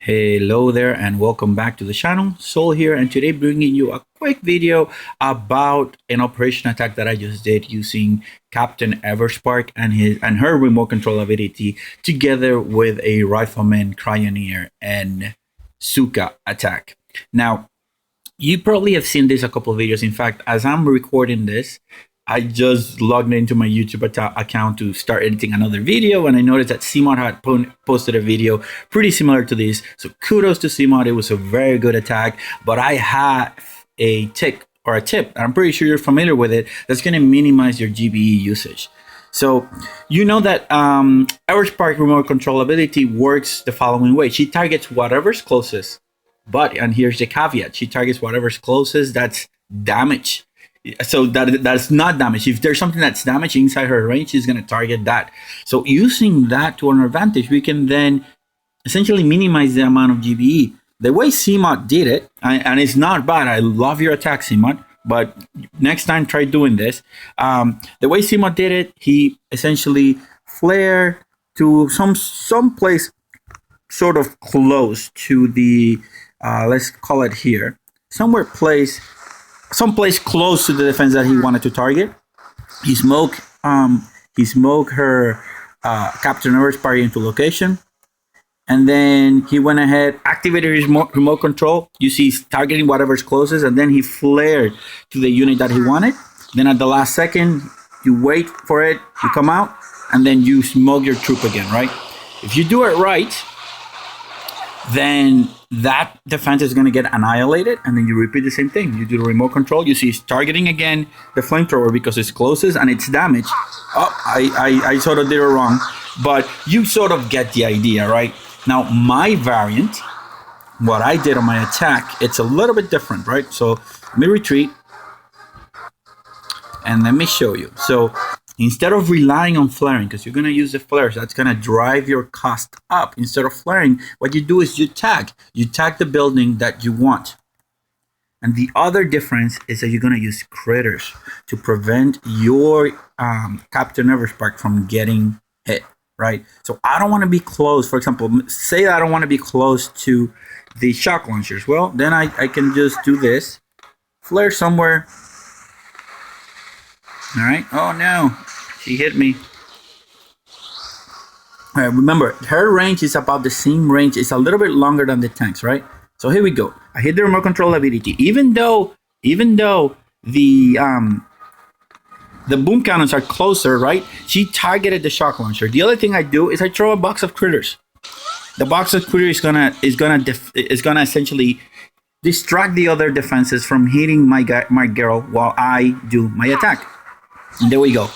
Hello there and welcome back to the channel. Sol here, and today bringing you a quick video about an operation attack that I just did using Captain Everspark and her remote control ability together with a Rifleman, Cryoneer, and Suka attack. Now, you probably have seen this a couple of videos. In fact, as I'm recording this, I just logged into my YouTube account to start editing another video, and I noticed that CMOD had posted a video pretty similar to this. So kudos to CMOD. It was a very good attack, but I have a tip, and I'm pretty sure you're familiar with it, that's going to minimize your GBE usage. So you know that Everspark remote control ability works the following way. She targets whatever's closest, and here's the caveat, she targets whatever's closest that's damage. So that's not damage. If there's something that's damaged inside her range, she's going to target that. So using that to our advantage, we can then essentially minimize the amount of GBE. The way CMOD did it, and it's not bad. I love your attack, CMOD, but next time try doing this. The way CMOD did it, he essentially flared to some place sort of close to the, let's call it here, someplace close to the defense that he wanted to target. He smoked her Captain Everspark into location, and then he went ahead, activated his remote control. You see he's targeting whatever's closest, and then he flared to the unit that he wanted. Then at the last second, you wait for it to come out, and then you smoke your troop again, right? If you do it right, then that defense is going to get annihilated, and then you repeat the same thing. You do the remote control. You see it's targeting again the flamethrower because it's closest and it's damaged. Oh, I sort of did it wrong, but you sort of get the idea, right? Now, my variant, what I did on my attack, it's a little bit different, right? So let me retreat, and let me show you. So instead of relying on flaring, because you're going to use the flares, that's going to drive your cost up. Instead of flaring, what you do is you tag the building that you want. And the other difference is that you're going to use critters to prevent your Captain Everspark from getting hit, right? So I don't want to be close. For example, say I don't want to be close to the shock launchers. Well, then I can just do this, flare somewhere. All right. Oh no, she hit me. All right, remember, her range is about the same range. It's a little bit longer than the tanks, right? So here we go. I hit the remote control ability. Even though the boom cannons are closer, right? She targeted the shock launcher. The other thing I do is I throw a box of critters. The box of critters is gonna essentially distract the other defenses from hitting my girl while I do my attack. And there we go.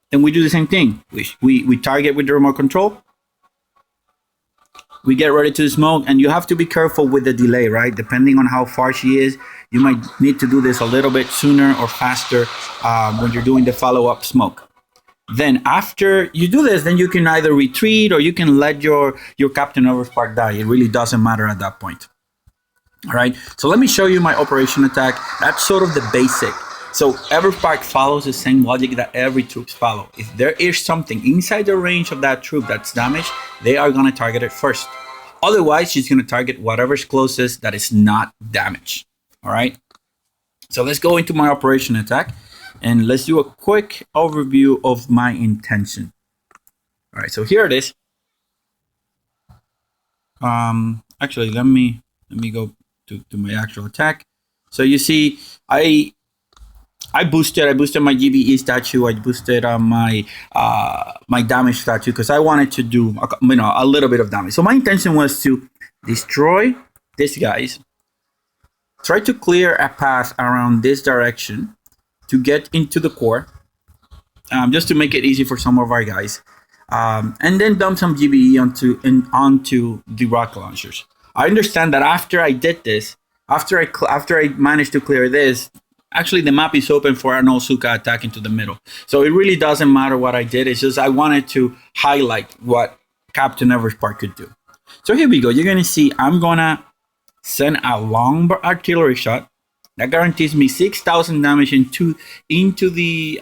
Then we do the same thing. We target with the remote control. We get ready to smoke, and you have to be careful with the delay, right? Depending on how far she is, you might need to do this a little bit sooner or faster when you're doing the follow-up smoke. Then after you do this, then you can either retreat or you can let your Captain Everspark die. It really doesn't matter at that point. All right, so let me show you my operation attack. That's sort of the basic. So Everspark follows the same logic that every troops follow. If there is something inside the range of that troop that's damaged, they are going to target it first. Otherwise, she's going to target whatever's closest that is not damaged. All right, so let's go into my operation attack, and let's do a quick overview of my intention. All right, so here it is. Actually, let me go to my actual attack. So you see, I boosted my GBE statue. I boosted my damage statue because I wanted to do a little bit of damage. So my intention was to destroy these guys, try to clear a path around this direction to get into the core, just to make it easy for some of our guys, and then dump some GBE onto the rocket launchers. I understand that after I did this, after I managed to clear this, actually the map is open for an Suka attack into the middle. So it really doesn't matter what I did. It's just I wanted to highlight what Captain Everspark could do. So here we go. You're gonna see I'm gonna send a long artillery shot that guarantees me 6,000 damage into the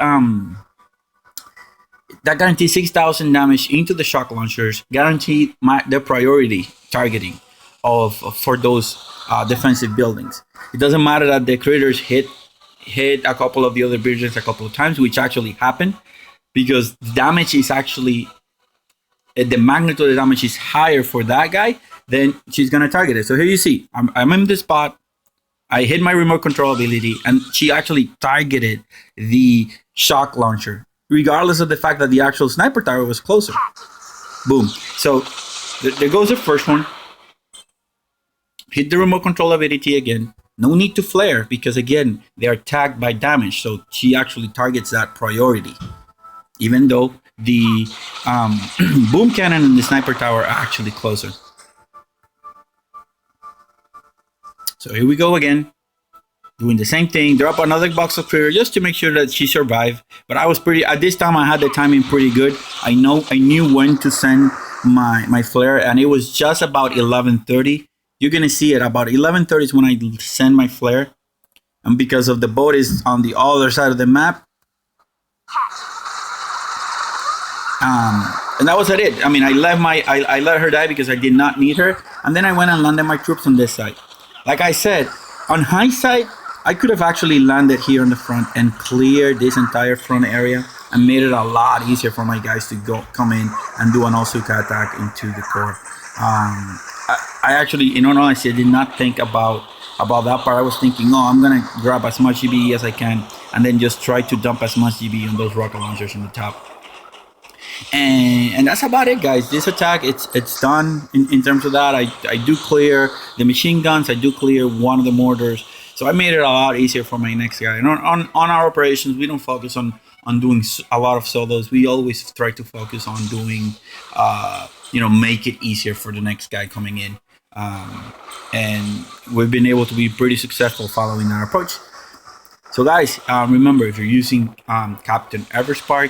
that guarantees 6,000 damage into the shock launchers, guaranteed the priority targeting of for those defensive buildings. It doesn't matter that the critters hit a couple of the other buildings a couple of times, which actually happened, because damage is actually the magnitude of the damage is higher for that guy, then she's gonna target it. So here you see, I'm in this spot. I hit my remote control ability, and she actually targeted the shock launcher, regardless of the fact that the actual sniper tower was closer. Boom. So there goes the first one. Hit the remote control ability again. No need to flare, because again, they are tagged by damage. So she actually targets that priority, even though the boom cannon and the sniper tower are actually closer. So here we go again, doing the same thing. Drop another box of trigger just to make sure that she survived. But I was at this time I had the timing pretty good. I knew when to send my flare, and it was just about 11:30. You're gonna see it about 11:30 is when I send my flare, and because of the boat is on the other side of the map. And that was it. I mean, I let her die because I did not need her, and then I went and landed my troops on this side. Like I said, on hindsight, I could have actually landed here in the front and cleared this entire front area and made it a lot easier for my guys to come in and do an Osuka attack into the core. I actually, in all honesty, I did not think about that part. I was thinking, oh, I'm gonna grab as much GBE as I can and then just try to dump as much GBE on those rocket launchers in the top. And that's about it, guys. This attack, it's done in terms of that. I do clear the machine guns. I do clear one of the mortars. So I made it a lot easier for my next guy. And on our operations, we don't focus on doing a lot of solos. We always try to focus on doing, make it easier for the next guy coming in. And we've been able to be pretty successful following that approach. So guys, remember, if you're using Captain Everspark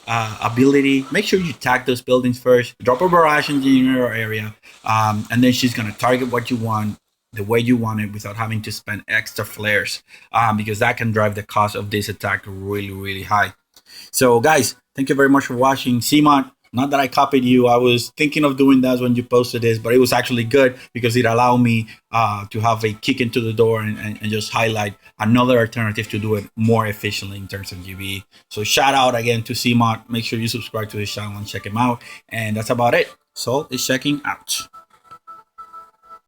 ability, make sure you tag those buildings first. Drop a barrage in your area, and then she's gonna target what you want the way you want it without having to spend extra flares, because that can drive the cost of this attack really, really high. So guys, thank you very much for watching. CMOD, not that I copied you, I was thinking of doing that when you posted this, but it was actually good because it allowed me to have a kick into the door and just highlight another alternative to do it more efficiently in terms of GBE. So shout out again to CMOD. Make sure you subscribe to his channel and check him out. And that's about it. So it's checking out.